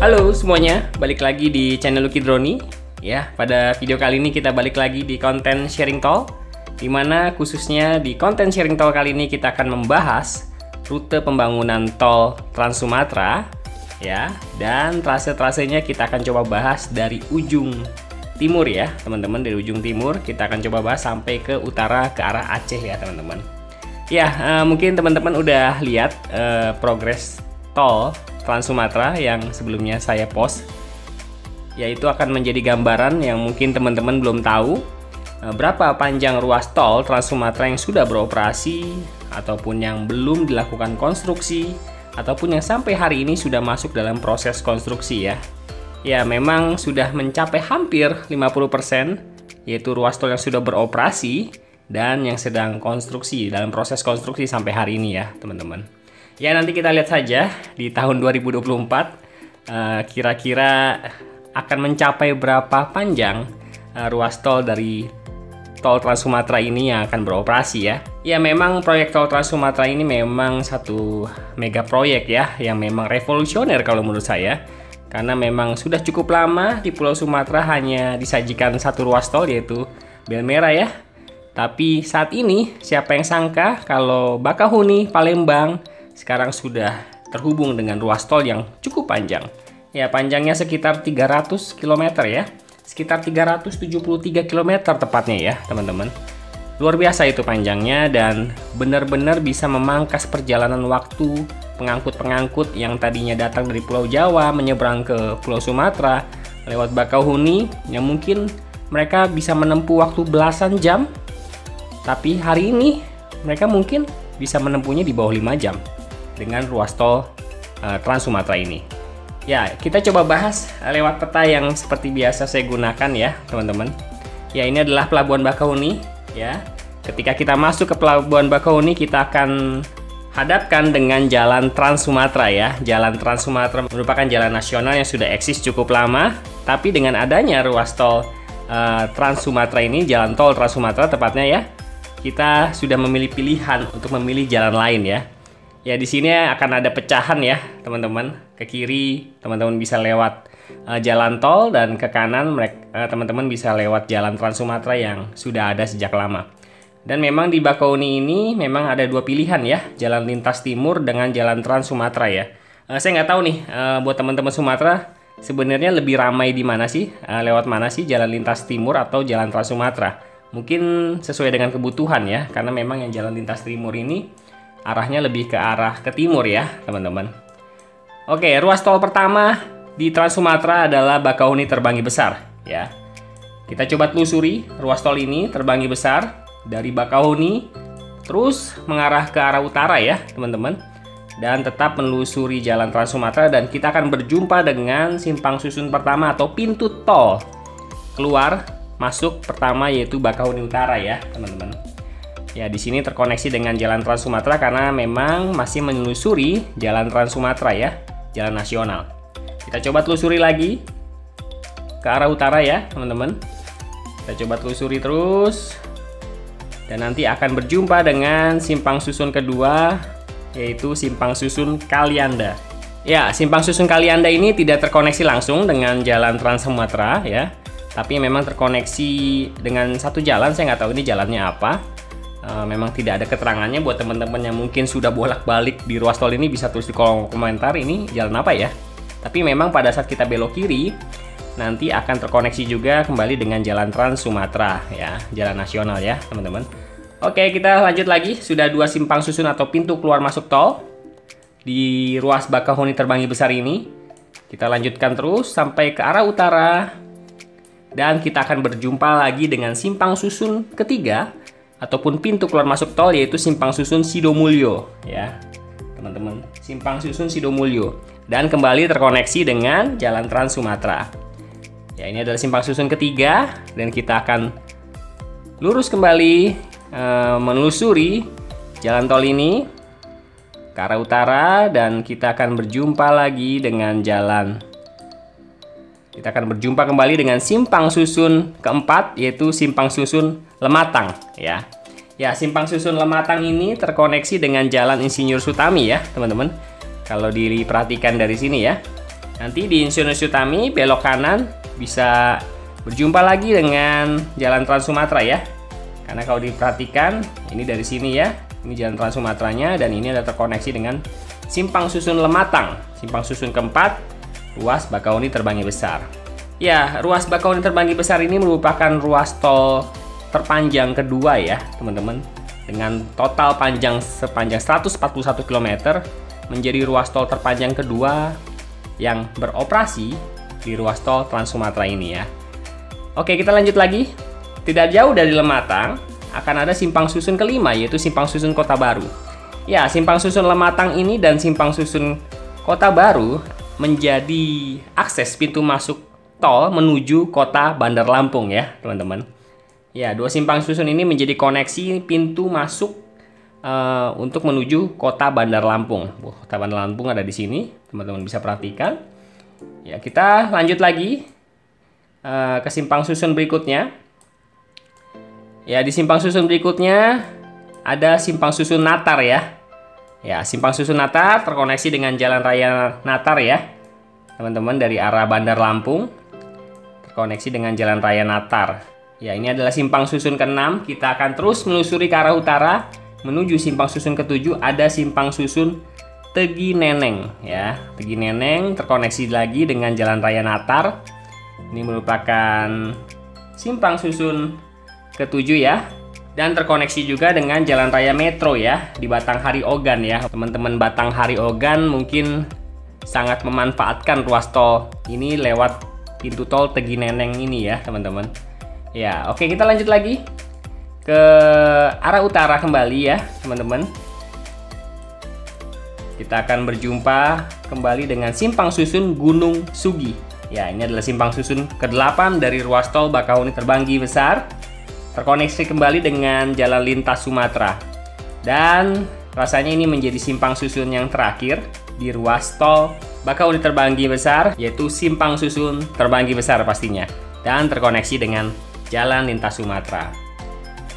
Halo semuanya, balik lagi di channel Lucky Droni. Ya, pada video kali ini kita balik lagi di konten sharing tol, dimana khususnya di konten sharing tol kali ini kita akan membahas rute pembangunan tol Trans Sumatera, ya, dan trase-trasenya kita akan coba bahas dari ujung timur ya, teman-teman. Dari ujung timur kita akan coba bahas sampai ke utara, ke arah Aceh ya, teman-teman. Ya, mungkin teman-teman udah lihat progres tol Trans Sumatera yang sebelumnya saya post, yaitu akan menjadi gambaran yang mungkin teman-teman belum tahu berapa panjang ruas tol Trans Sumatera yang sudah beroperasi ataupun yang belum dilakukan konstruksi ataupun yang sampai hari ini sudah masuk dalam proses konstruksi ya. Ya, memang sudah mencapai hampir 50%, yaitu ruas tol yang sudah beroperasi dan yang sedang konstruksi, dalam proses konstruksi sampai hari ini ya, teman-teman. Ya, nanti kita lihat saja di tahun 2024 kira-kira akan mencapai berapa panjang ruas tol dari tol Trans Sumatera ini yang akan beroperasi ya. Ya, memang proyek tol Trans Sumatera ini memang satu mega proyek ya, yang memang revolusioner kalau menurut saya. Karena memang sudah cukup lama di Pulau Sumatera hanya disajikan satu ruas tol, yaitu Belmera ya. Tapi saat ini siapa yang sangka kalau Bakahuni, Palembang sekarang sudah terhubung dengan ruas tol yang cukup panjang. Ya, panjangnya sekitar 300 km ya. Sekitar 373 km tepatnya ya, teman-teman. Luar biasa itu panjangnya dan benar-benar bisa memangkas perjalanan waktu pengangkut-pengangkut yang tadinya datang dari Pulau Jawa menyeberang ke Pulau Sumatera lewat Bakahuni, yang mungkin mereka bisa menempuh waktu belasan jam. Tapi hari ini mereka mungkin bisa menempuhnya di bawah 5 jam dengan ruas tol Trans Sumatera ini. Ya, kita coba bahas lewat peta yang seperti biasa saya gunakan ya, teman-teman. Ya, ini adalah Pelabuhan Bakahuni ya. Ketika kita masuk ke Pelabuhan Bakahuni, kita akan hadapkan dengan Jalan Trans Sumatera ya. Jalan Trans Sumatera merupakan jalan nasional yang sudah eksis cukup lama, tapi dengan adanya ruas tol Trans Sumatera ini, jalan tol Trans Sumatera tepatnya ya, kita sudah memilih pilihan untuk memilih jalan lain ya. Ya, di sini akan ada pecahan ya, teman-teman. Ke kiri teman-teman bisa lewat jalan tol dan ke kanan teman-teman bisa lewat jalan Trans Sumatera yang sudah ada sejak lama. Dan memang di Bakahuni ini memang ada dua pilihan ya, jalan lintas timur dengan jalan Trans Sumatera ya. Saya nggak tahu nih buat teman-teman Sumatera sebenarnya lebih ramai di mana sih, lewat mana sih, jalan lintas timur atau jalan Trans Sumatera. Mungkin sesuai dengan kebutuhan ya, karena memang yang jalan lintas timur ini arahnya lebih ke arah ke timur ya, teman-teman. Oke, ruas tol pertama di Trans Sumatera adalah Bakahuni Terbanggi Besar ya. Kita coba telusuri ruas tol ini, Terbanggi Besar, dari Bakahuni terus mengarah ke arah utara ya, teman-teman. Dan tetap menelusuri jalan Trans Sumatera dan kita akan berjumpa dengan simpang susun pertama atau pintu tol keluar masuk pertama, yaitu Bakahuni Utara ya, teman-teman. Ya, di sini terkoneksi dengan jalan Trans Sumatera karena memang masih menelusuri jalan Trans Sumatera ya, jalan nasional. Kita coba telusuri lagi ke arah utara ya, teman-teman. Kita coba telusuri terus dan nanti akan berjumpa dengan simpang susun kedua, yaitu simpang susun Kalianda. Ya, simpang susun Kalianda ini tidak terkoneksi langsung dengan jalan Trans Sumatera ya, tapi memang terkoneksi dengan satu jalan. Saya nggak tahu ini jalannya apa. Memang tidak ada keterangannya. Buat teman-teman yang mungkin sudah bolak-balik di ruas tol ini bisa tulis di kolom komentar ini jalan apa ya. Tapi memang pada saat kita belok kiri nanti akan terkoneksi juga kembali dengan jalan Trans Sumatera ya, jalan nasional ya, teman-teman. Oke, kita lanjut lagi. Sudah dua simpang susun atau pintu keluar masuk tol di ruas Bakahuni Terbanggi Besar ini. Kita lanjutkan terus sampai ke arah utara dan kita akan berjumpa lagi dengan simpang susun ketiga ataupun pintu keluar masuk tol, yaitu simpang susun Sidomulyo ya, teman-teman. Simpang susun Sidomulyo dan kembali terkoneksi dengan jalan Trans Sumatera. Ya, ini adalah simpang susun ketiga dan kita akan lurus kembali menelusuri jalan tol ini ke arah utara dan kita akan berjumpa lagi dengan kita akan berjumpa kembali dengan simpang susun keempat, yaitu simpang susun Lematang ya. Ya, simpang susun Lematang ini terkoneksi dengan jalan Insinyur Sutami ya, teman-teman. Kalau diperhatikan dari sini ya. Nanti di Insinyur Utami belok kanan bisa berjumpa lagi dengan Jalan Trans Sumatera ya. Karena kalau diperhatikan ini dari sini ya, ini Jalan Trans Sumateranya dan ini ada terkoneksi dengan Simpang Susun Lematang, simpang susun keempat, ruas Bakahuni Terbanggi Besar. Ya, ruas Bakahuni Terbanggi Besar ini merupakan ruas tol terpanjang kedua ya, teman-teman. Dengan total panjang sepanjang 141 km, menjadi ruas tol terpanjang kedua yang beroperasi di ruas tol Trans Sumatera ini ya. Oke, kita lanjut lagi. Tidak jauh dari Lematang akan ada simpang susun kelima, yaitu simpang susun Kota Baru. Ya, simpang susun Lematang ini dan simpang susun Kota Baru menjadi akses pintu masuk tol menuju kota Bandar Lampung ya, teman-teman. Ya, dua simpang susun ini menjadi koneksi pintu masuk untuk menuju kota Bandar Lampung. Kota Bandar Lampung ada di sini, teman-teman bisa perhatikan. Ya, kita lanjut lagi ke simpang susun berikutnya. Ya, di simpang susun berikutnya ada simpang susun Natar ya. Ya, simpang susun Natar terkoneksi dengan Jalan Raya Natar ya, teman-teman, dari arah Bandar Lampung terkoneksi dengan Jalan Raya Natar. Ya, ini adalah simpang susun ke-6. Kita akan terus menelusuri ke arah utara menuju simpang susun ke-7, ada simpang susun Tegi Neneng ya. Tegi Neneng terkoneksi lagi dengan Jalan Raya Natar. Ini merupakan simpang susun ke-7 ya. Dan terkoneksi juga dengan Jalan Raya Metro ya di Batanghari Ogan ya. Teman-teman Batanghari Ogan mungkin sangat memanfaatkan ruas tol ini lewat pintu tol Tegi Neneng ini ya, teman-teman. Ya, oke, kita lanjut lagi ke arah utara kembali ya, teman-teman. Kita akan berjumpa kembali dengan simpang susun Gunung Sugi. Ya, ini adalah simpang susun ke-8 dari ruas tol Bakahuni Terbanggi Besar. Terkoneksi kembali dengan Jalan Lintas Sumatera. Dan rasanya ini menjadi simpang susun yang terakhir di ruas tol Bakahuni Terbanggi Besar, yaitu simpang susun Terbanggi Besar pastinya. Dan terkoneksi dengan Jalan Lintas Sumatera.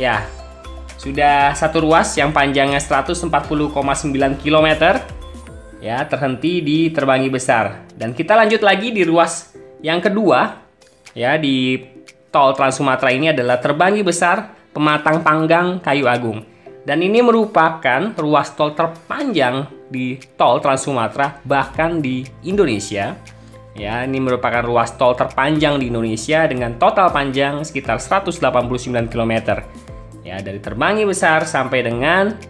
Ya, sudah satu ruas yang panjangnya 140,9 km ya, terhenti di Terbanggi Besar. Dan kita lanjut lagi di ruas yang kedua ya, di tol Trans Sumatera ini adalah Terbanggi Besar, Pematang Panggang, Kayu Agung. Dan ini merupakan ruas tol terpanjang di tol Trans Sumatera bahkan di Indonesia. Ya, ini merupakan ruas tol terpanjang di Indonesia dengan total panjang sekitar 189 km. Ya, dari Terbanggi Besar sampai dengan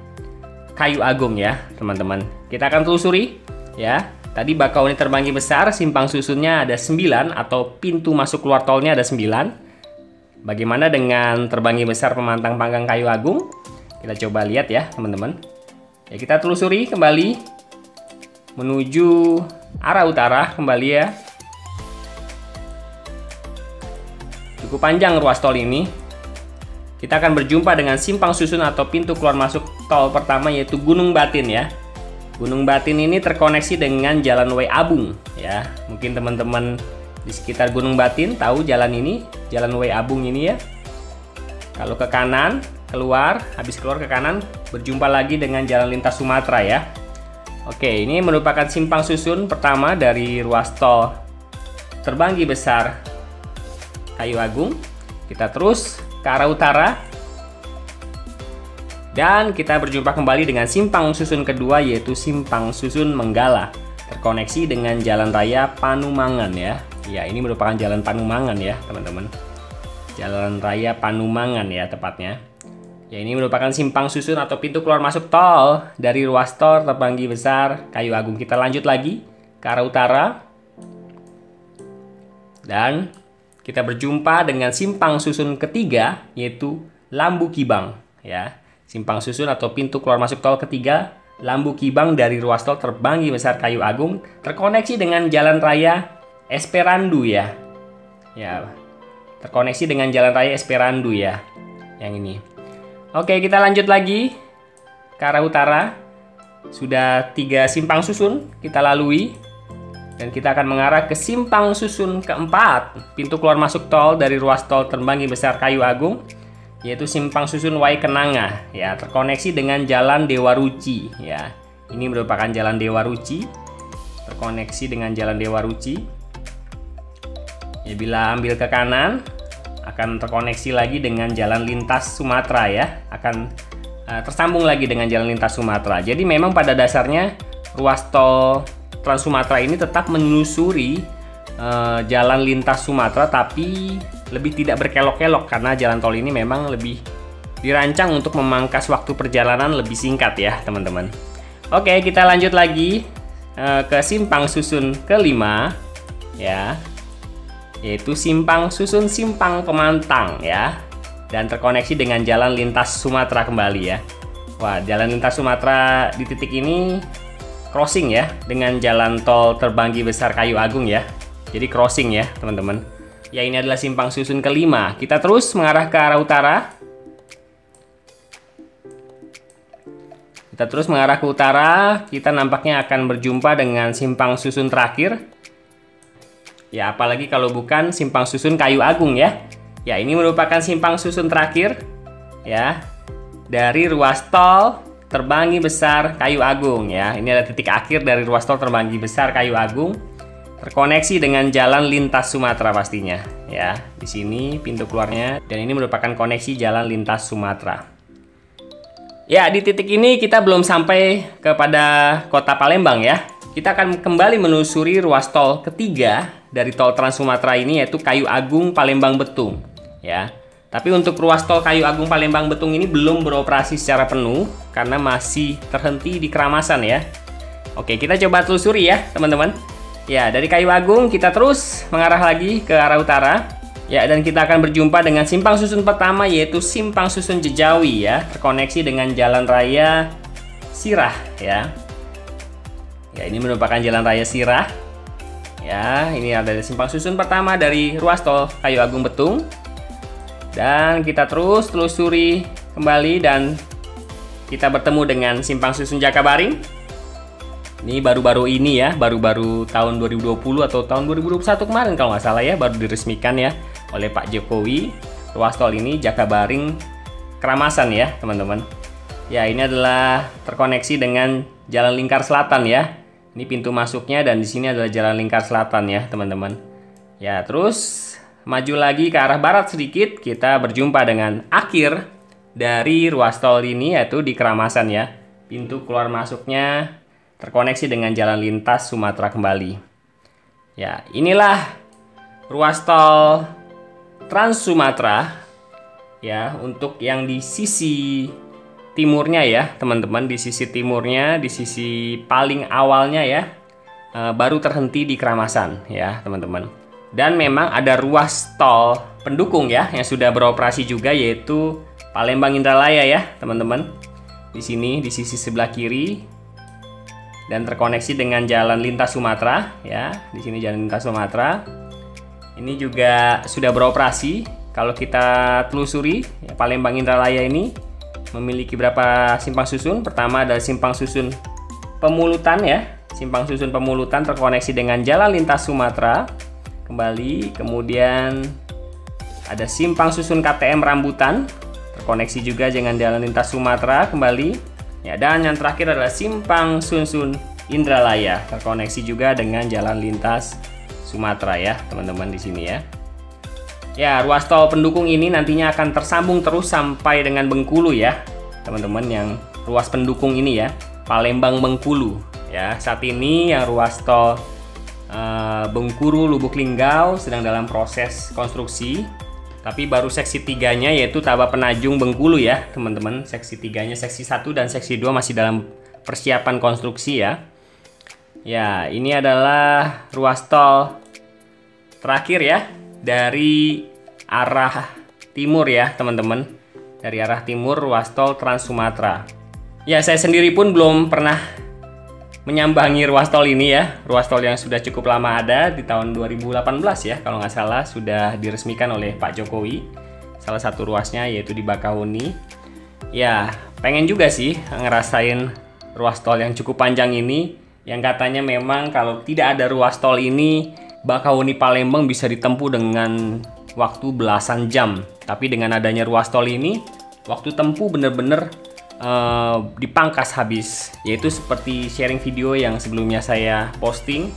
Kayu Agung ya, teman-teman. Kita akan telusuri ya. Tadi Bakahuni Terbanggi Besar simpang susunnya ada 9 atau pintu masuk keluar tolnya ada 9. Bagaimana dengan Terbanggi Besar, Pematang Panggang, Kayu Agung? Kita coba lihat ya, teman-teman. Ya, kita telusuri kembali menuju arah utara kembali ya. Cukup panjang ruas tol ini. Kita akan berjumpa dengan simpang susun atau pintu keluar masuk tol pertama, yaitu Gunung Batin ya. Gunung Batin ini terkoneksi dengan Jalan W Abung ya. Mungkin teman-teman di sekitar Gunung Batin tahu jalan ini, Jalan W Abung ini ya. Kalau ke kanan, habis keluar ke kanan, berjumpa lagi dengan Jalan Lintas Sumatera ya. Oke, ini merupakan simpang susun pertama dari ruas tol Terbanggi Besar, Kayu Agung. Kita terus ke arah utara dan kita berjumpa kembali dengan simpang susun kedua, yaitu simpang susun Menggala, terkoneksi dengan Jalan Raya Panumangan ya. Ya, ini merupakan Jalan Panumangan ya, teman-teman. Jalan Raya Panumangan ya tepatnya. Ya, ini merupakan simpang susun atau pintu keluar masuk tol dari ruas tol Terbanggi Besar, Kayu Agung. Kita lanjut lagi ke arah utara dan kita berjumpa dengan simpang susun ketiga, yaitu Lambu Kibang ya. Simpang susun atau pintu keluar masuk tol ketiga Lambu Kibang dari ruas tol Terbanggi Besar, Kayu Agung, terkoneksi dengan Jalan Raya Esperandu ya. Ya, terkoneksi dengan Jalan Raya Esperandu ya, yang ini. Oke, kita lanjut lagi ke arah utara. Sudah 3 simpang susun kita lalui. Dan kita akan mengarah ke simpang susun keempat, pintu keluar masuk tol dari ruas tol Terbanggi Besar, Kayu Agung, yaitu simpang susun Wai Kenanga ya, terkoneksi dengan Jalan Dewa Ruci ya. Ini merupakan Jalan Dewa Ruci terkoneksi dengan Jalan Dewa Ruci. Ya, bila ambil ke kanan akan terkoneksi lagi dengan Jalan Lintas Sumatera ya, akan tersambung lagi dengan Jalan Lintas Sumatera. Jadi memang pada dasarnya ruas tol Trans Sumatera ini tetap menelusuri Jalan Lintas Sumatera, tapi lebih tidak berkelok-kelok karena jalan tol ini memang lebih dirancang untuk memangkas waktu perjalanan lebih singkat ya teman-teman. Oke, kita lanjut lagi ke simpang susun kelima ya, yaitu simpang susun Simpang Pemantang ya, dan terkoneksi dengan Jalan Lintas Sumatera kembali ya. Wah, Jalan Lintas Sumatera di titik ini crossing ya dengan jalan tol Terbanggi Besar Kayu Agung ya. Jadi crossing ya teman-teman. Ya, ini adalah simpang susun kelima. Kita terus mengarah ke arah utara. Kita terus mengarah ke utara, kita nampaknya akan berjumpa dengan simpang susun terakhir. Ya, apalagi kalau bukan simpang susun Kayu Agung ya. Ya, ini merupakan simpang susun terakhir ya dari ruas tol Terbanggi Besar Kayu Agung ya. Ini adalah titik akhir dari ruas tol Terbanggi Besar Kayu Agung, terkoneksi dengan Jalan Lintas Sumatera pastinya ya. Di sini pintu keluarnya, dan ini merupakan koneksi Jalan Lintas Sumatera. Ya, di titik ini kita belum sampai kepada Kota Palembang ya. Kita akan kembali menelusuri ruas tol ketiga dari tol Trans Sumatera ini, yaitu Kayu Agung Palembang Betung ya. Tapi untuk ruas tol Kayu Agung Palembang Betung ini belum beroperasi secara penuh karena masih terhenti di Keramasan ya. Oke, kita coba telusuri ya teman-teman. Ya, dari Kayu Agung kita terus mengarah lagi ke arah utara. Ya, dan kita akan berjumpa dengan simpang susun pertama, yaitu simpang susun Jejawi ya, terkoneksi dengan Jalan Raya Sirah ya. Ya, ini merupakan Jalan Raya Sirah. Ya, ini adalah simpang susun pertama dari ruas tol Kayu Agung Betung. Dan kita terus telusuri kembali dan kita bertemu dengan simpang susun Jakabaring. Ini baru-baru ini ya, baru-baru tahun 2020 atau tahun 2021 kemarin kalau nggak salah ya, baru diresmikan ya oleh Pak Jokowi. Ruas tol ini Jakabaring Keramasan ya teman-teman. Ya, ini adalah terkoneksi dengan Jalan Lingkar Selatan ya. Ini pintu masuknya, dan di sini adalah Jalan Lingkar Selatan ya teman-teman. Ya, terus maju lagi ke arah barat sedikit, kita berjumpa dengan akhir dari ruas tol ini, yaitu di Keramasan ya. Pintu keluar masuknya terkoneksi dengan Jalan Lintas Sumatera kembali. Ya, inilah ruas tol Trans Sumatera ya, untuk yang di sisi timurnya ya teman-teman. Di sisi timurnya, di sisi paling awalnya ya, baru terhenti di Keramasan ya teman-teman. Dan memang ada ruas tol pendukung ya yang sudah beroperasi juga, yaitu Palembang Indralaya ya teman-teman. Di sini di sisi sebelah kiri, dan terkoneksi dengan Jalan Lintas Sumatera ya. Di sini Jalan Lintas Sumatera. Ini juga sudah beroperasi. Kalau kita telusuri ya, Palembang Indralaya ini memiliki berapa simpang susun? Pertama ada simpang susun Pemulutan ya. Simpang susun Pemulutan terkoneksi dengan Jalan Lintas Sumatera kembali. Kemudian ada simpang susun KTM Rambutan, terkoneksi juga dengan Jalan Lintas Sumatera kembali. Ya, dan yang terakhir adalah simpang susun Indralaya, terkoneksi juga dengan Jalan Lintas Sumatera ya teman-teman di sini ya. Ya, ruas tol pendukung ini nantinya akan tersambung terus sampai dengan Bengkulu ya teman-teman, yang ruas pendukung ini ya, Palembang Bengkulu ya. Saat ini yang ruas tol Bengkulu Lubuk Linggau sedang dalam proses konstruksi, tapi baru seksi 3-nya yaitu Taba Penajung Bengkulu ya teman-teman. Seksi 3-nya, seksi 1 dan seksi 2 masih dalam persiapan konstruksi ya. Ya, ini adalah ruas tol terakhir ya dari arah timur ya teman-teman. Dari arah timur ruas tol Trans Sumatera. Ya, saya sendiri pun belum pernah menyambangi ruas tol ini ya. Ruas tol yang sudah cukup lama ada, di tahun 2018 ya kalau nggak salah, sudah diresmikan oleh Pak Jokowi. Salah satu ruasnya yaitu di Bakahuni. Ya, pengen juga sih ngerasain ruas tol yang cukup panjang ini, yang katanya memang kalau tidak ada ruas tol ini, Bakahuni Palembang bisa ditempuh dengan waktu belasan jam. Tapi dengan adanya ruas tol ini, waktu tempuh bener-bener dipangkas habis, yaitu seperti sharing video yang sebelumnya saya posting.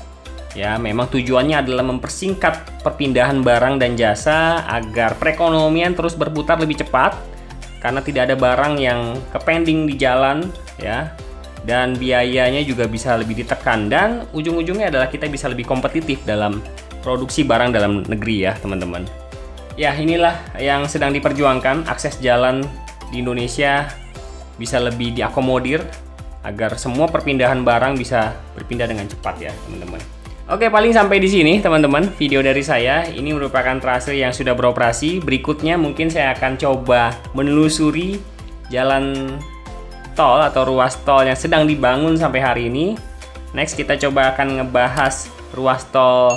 Ya, memang tujuannya adalah mempersingkat perpindahan barang dan jasa agar perekonomian terus berputar lebih cepat, karena tidak ada barang yang kepending di jalan ya, dan biayanya juga bisa lebih ditekan, dan ujung-ujungnya adalah kita bisa lebih kompetitif dalam produksi barang dalam negeri ya teman-teman. Ya, inilah yang sedang diperjuangkan, akses jalan di Indonesia bisa lebih diakomodir agar semua perpindahan barang bisa berpindah dengan cepat ya teman-teman. Oke, paling sampai di sini teman-teman video dari saya. Ini merupakan trase yang sudah beroperasi. Berikutnya mungkin saya akan coba menelusuri jalan tol atau ruas tol yang sedang dibangun sampai hari ini. Next kita coba akan ngebahas ruas tol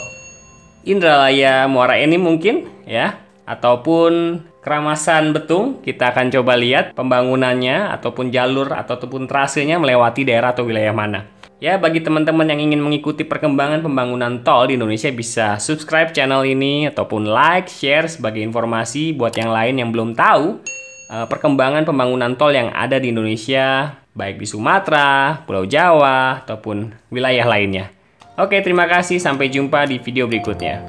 Indralaya Muara Enim mungkin ya, ataupun Keramasan Betung. Kita akan coba lihat pembangunannya ataupun jalur ataupun trasenya melewati daerah atau wilayah mana. Ya, bagi teman-teman yang ingin mengikuti perkembangan pembangunan tol di Indonesia bisa subscribe channel ini ataupun like, share sebagai informasi buat yang lain yang belum tahu perkembangan pembangunan tol yang ada di Indonesia, baik di Sumatera, Pulau Jawa, ataupun wilayah lainnya. Oke, terima kasih. Sampai jumpa di video berikutnya.